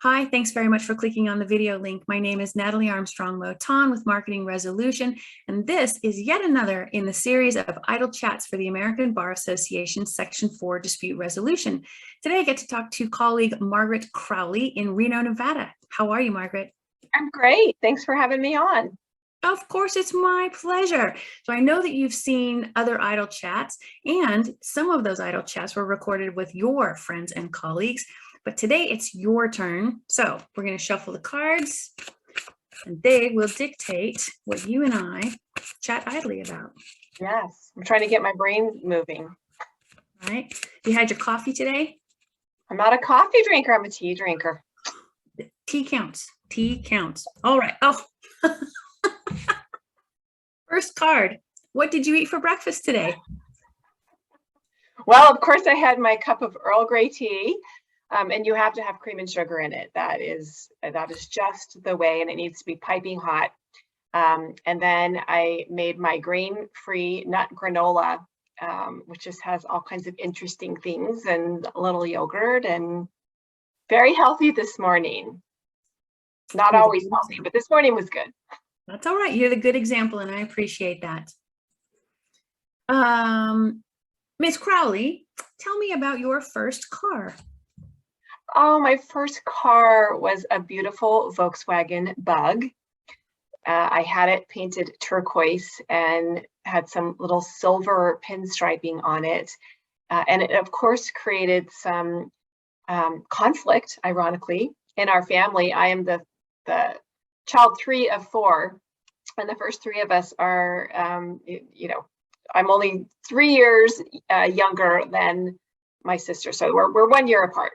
Hi, thanks very much for clicking on the video link. My name is Natalie Armstrong-Motin with Marketing Resolution, and this is yet another in the series of idle chats for the American Bar Association Section 4 Dispute Resolution. Today I get to talk to colleague Margaret Crowley in Reno, Nevada. How are you, Margaret? I'm great. Thanks for having me on. Of course, it's my pleasure. So I know that you've seen other idle chats, and some of those idle chats were recorded with your friends and colleagues. But today it's your turn. So we're going to shuffle the cards and they will dictate what you and I chat idly about. Yes, I'm trying to get my brain moving. All right. You had your coffee today? I'm not a coffee drinker. I'm a tea drinker. Tea counts. Tea counts. All right. Oh, first card. What did you eat for breakfast today? Well, of course, I had my cup of Earl Grey tea. And you have to have cream and sugar in it. That is just the way, and it needs to be piping hot. And then I made my grain-free nut granola, which just has all kinds of interesting things and a little yogurt, and very healthy this morning. Not always healthy, but this morning was good. That's all right. You're the good example, and I appreciate that. Miss Crowley, tell me about your first car. Oh, my first car was a beautiful Volkswagen Bug. I had it painted turquoise and had some little silver pinstriping on it. And it, of course, created some conflict, ironically, in our family. I am the child 3 of 4, and the first 3 of us are, I'm only 3 years younger than my sister. So we're 1 year apart.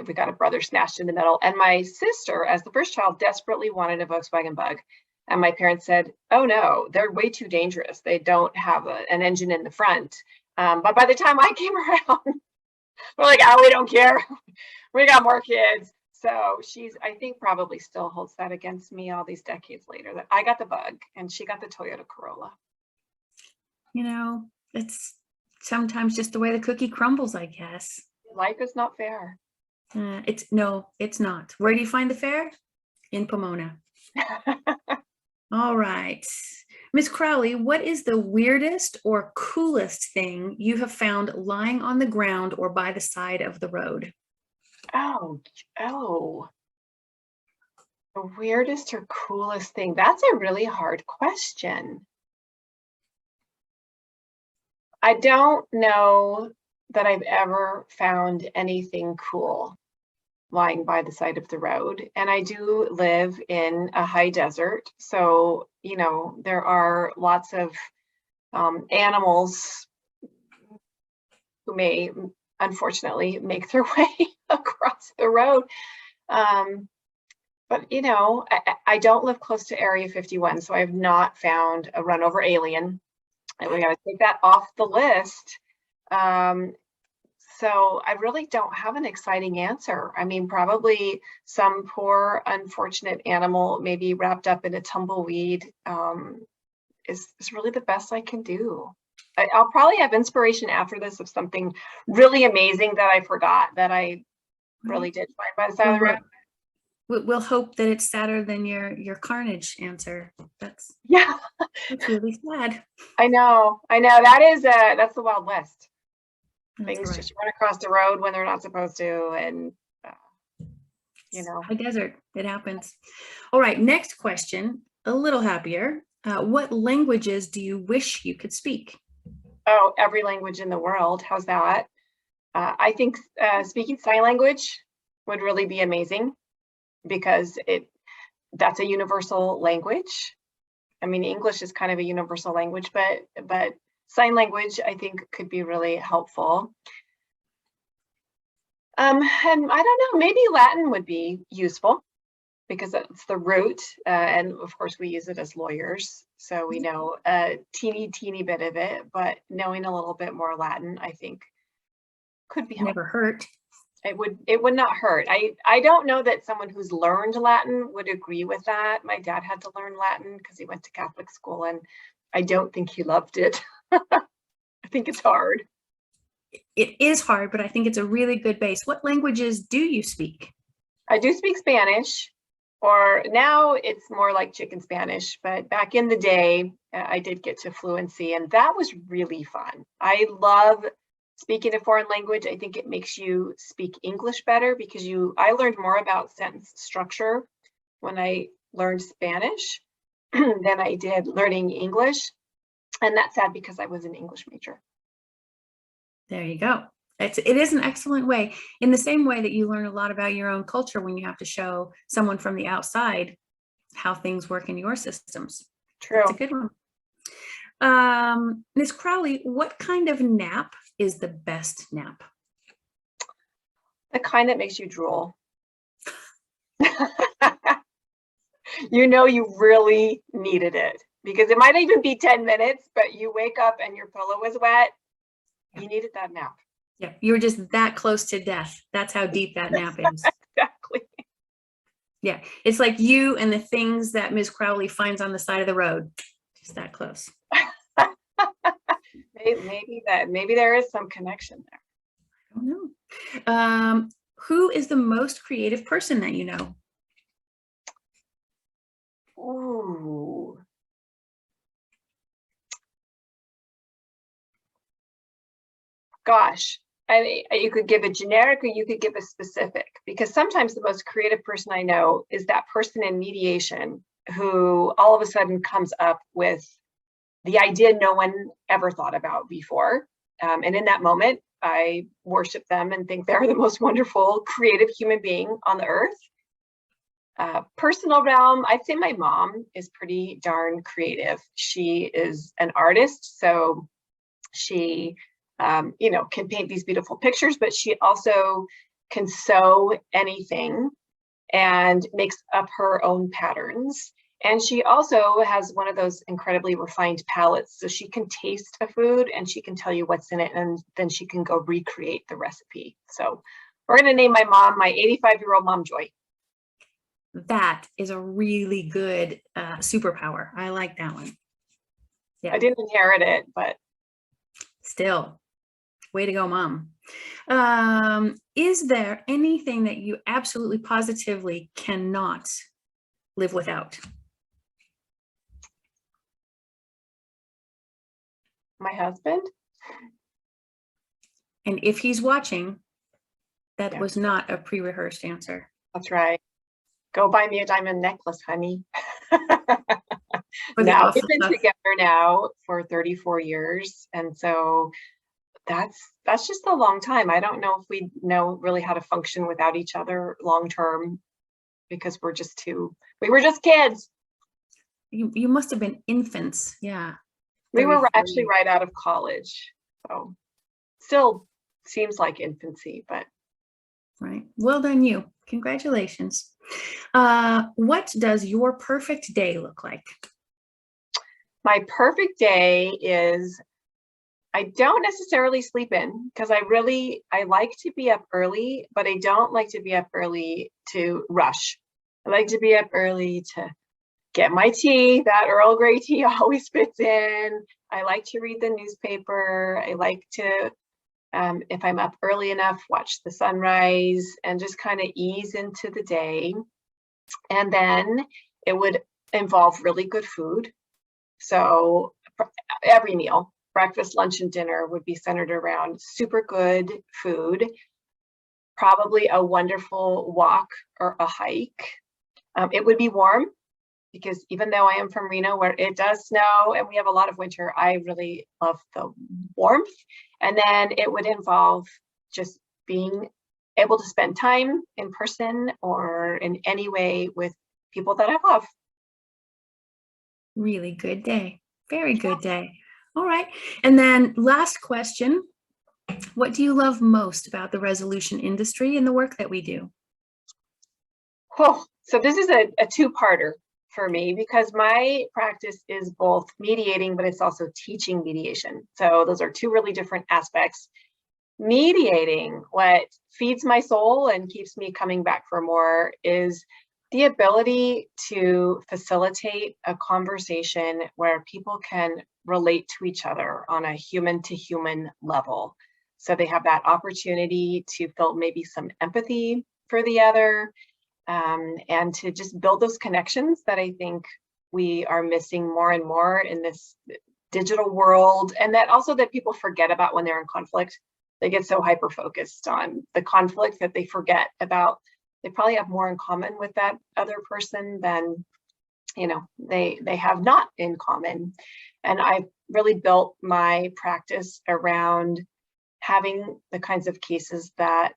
We got a brother smashed in the middle, and my sister, as the first child, desperately wanted a Volkswagen Bug. And my parents said, oh no, they're way too dangerous. They don't have an engine in the front. But by the time I came around, we're like, oh, we don't care. We got more kids. So she's, I think, probably still holds that against me all these decades later, that I got the Bug and she got the Toyota Corolla. You know, it's sometimes just the way the cookie crumbles, I guess. Life is not fair. It's not. Where do you find the fair? In Pomona. All right. Miss Crowley, what is the weirdest or coolest thing you have found lying on the ground or by the side of the road? Oh, the weirdest or coolest thing. That's a really hard question. I don't know that I've ever found anything cool lying by the side of the road. And I do live in a high desert. So, you know, there are lots of animals who may unfortunately make their way across the road. But, you know, I don't live close to Area 51, so I have not found a run over alien. And we got to take that off the list. So I really don't have an exciting answer. I mean, probably some poor, unfortunate animal maybe wrapped up in a tumbleweed is really the best I can do. I'll probably have inspiration after this of something really amazing that I forgot that I really did find by the side of the road. We'll hope that it's sadder than your carnage answer. That's really sad. I know. That's the Wild West. Things right. Just run across the road when they're not supposed to, and you know, high desert, it happens. All right, next question, a little happier. What languages do you wish you could speak? Oh, every language in the world. How's that? I think speaking sign language would really be amazing, because that's a universal language. I mean, English is kind of a universal language, but sign language, I think, could be really helpful. And I don't know, maybe Latin would be useful because it's the root. And of course, we use it as lawyers. So we know a teeny bit of it, but knowing a little bit more Latin, I think, could be helpful. Never hurt. It would not hurt. I don't know that someone who's learned Latin would agree with that. My dad had to learn Latin because he went to Catholic school, and I don't think he loved it. I think it's hard. It is hard, but I think it's a really good base. What languages do you speak? I do speak Spanish, or now it's more like chicken Spanish, but back in the day, I did get to fluency, and that was really fun. I love speaking a foreign language. I think it makes you speak English better because I learned more about sentence structure when I learned Spanish than I did learning English. And that's sad because I was an English major. There you go. It is an excellent way, in the same way that you learn a lot about your own culture when you have to show someone from the outside how things work in your systems. True. That's a good one. Ms. Crowley, what kind of nap is the best nap? The kind that makes you drool. You know you really needed it because it might even be 10 minutes, but you wake up and your pillow was wet. You needed that nap. Yeah, you were just that close to death. That's how deep that nap is. Exactly. Yeah, it's like you and the things that Ms. Crowley finds on the side of the road. Just that close. Maybe there is some connection there. I don't know. Who is the most creative person that you know? Ooh. Gosh, you could give a generic or you could give a specific, because sometimes the most creative person I know is that person in mediation who all of a sudden comes up with the idea no one ever thought about before. And in that moment, I worship them and think they're the most wonderful, creative human being on the earth. Personal realm, I'd say my mom is pretty darn creative. She is an artist, so she can paint these beautiful pictures, but she also can sew anything and makes up her own patterns. And she also has one of those incredibly refined palates, so she can taste a food and she can tell you what's in it, and then she can go recreate the recipe. So we're going to name my mom, my 85-year-old Mom Joy. That is a really good superpower. I like that one. Yeah. I didn't inherit it, but still, way to go, Mom. Is there anything that you absolutely positively cannot live without? My husband. And if he's watching, that was not a pre-rehearsed answer. That's right. Go buy me a diamond necklace, honey. We've been together now for 34 years. And so that's just a long time. I don't know if we know really how to function without each other long term, because we were just kids. You must have been infants. Yeah. We were actually right out of college. So still seems like infancy, but. Right. Well done, you. Congratulations. What does your perfect day look like? My perfect day is, I don't necessarily sleep in because I like to be up early, but I don't like to be up early to rush. I like to be up early to get my tea. That Earl Grey tea always fits in. I like to read the newspaper. I like to, if I'm up early enough, watch the sunrise and just kind of ease into the day. And then it would involve really good food. So every meal, breakfast, lunch, and dinner would be centered around super good food, probably a wonderful walk or a hike. It would be warm, because even though I am from Reno, where it does snow and we have a lot of winter, I really love the warmth. And then it would involve just being able to spend time in person or in any way with people that I love. Really good day. Very good day. All right. And then last question. What do you love most about the resolution industry and the work that we do? Oh, so this is a two-parter for me, because my practice is both mediating, but it's also teaching mediation. So those are two really different aspects. Mediating, what feeds my soul and keeps me coming back for more, is the ability to facilitate a conversation where people can relate to each other on a human-to-human level. So they have that opportunity to feel maybe some empathy for the other, and to just build those connections that I think we are missing more and more in this digital world, and that also that people forget about when they're in conflict. They get so hyper focused on the conflict that they forget about they probably have more in common with that other person than they have not in common. And I've really built my practice around having the kinds of cases that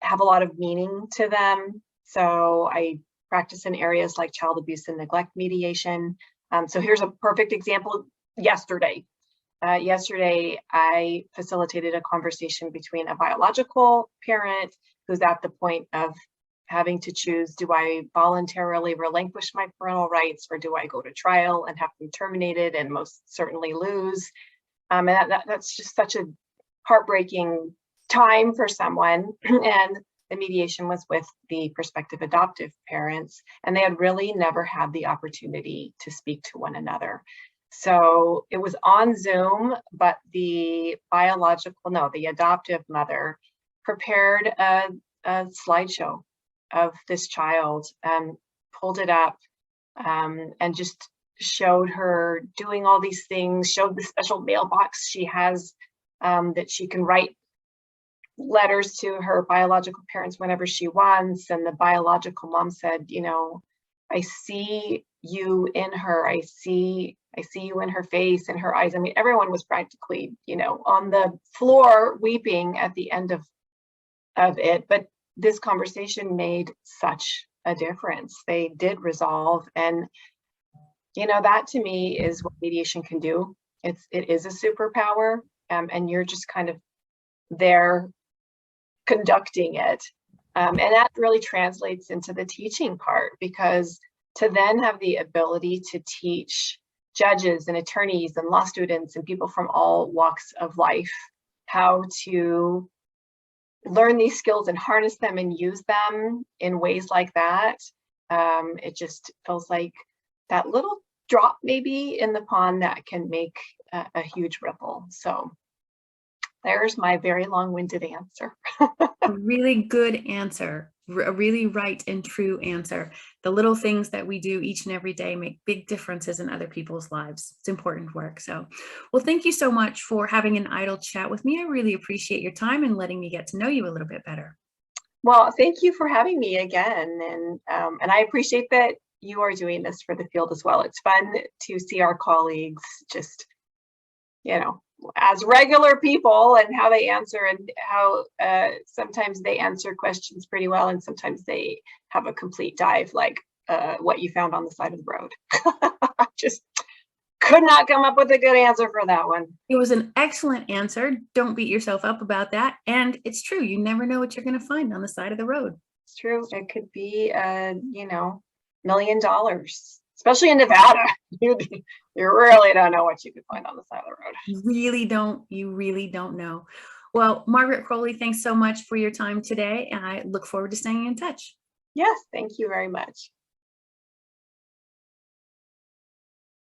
have a lot of meaning to them. So I practice in areas like child abuse and neglect mediation. So here's a perfect example. Yesterday, I facilitated a conversation between a biological parent who's at the point of having to choose, do I voluntarily relinquish my parental rights, or do I go to trial and have them terminated and most certainly lose? And that's just such a heartbreaking time for someone. And the mediation was with the prospective adoptive parents, and they had really never had the opportunity to speak to one another. So it was on Zoom, but the adoptive mother prepared a slideshow of this child, pulled it up, and just showed her doing all these things, showed the special mailbox she has, that she can write letters to her biological parents whenever she wants. And the biological mom said, I see you in her. I see you in her face and her eyes. I mean, everyone was practically, on the floor weeping at the end of it. But this conversation made such a difference. They did resolve. And, that to me is what mediation can do. It is a superpower. And you're just kind of there conducting it. And that really translates into the teaching part, because to then have the ability to teach judges and attorneys and law students and people from all walks of life how to learn these skills and harness them and use them in ways like that, it just feels like that little drop maybe in the pond that can make a huge ripple. So there's my very long-winded answer. A really good answer, a really right and true answer. The little things that we do each and every day make big differences in other people's lives. It's important work. So, well, thank you so much for having an idle chat with me. I really appreciate your time and letting me get to know you a little bit better. Well, thank you for having me again. And I appreciate that you are doing this for the field as well. It's fun to see our colleagues just, as regular people, and how they answer, and how sometimes they answer questions pretty well, and sometimes they have a complete dive like what you found on the side of the road. I just could not come up with a good answer for that one. It was an excellent answer. Don't beat yourself up about that. And it's true. You never know what you're going to find on the side of the road. It's true. It could be, $1 million, especially in Nevada. You really don't know what you could find on the side of the road. You really don't know. Well, Margaret Crowley, thanks so much for your time today. And I look forward to staying in touch. Yes, thank you very much.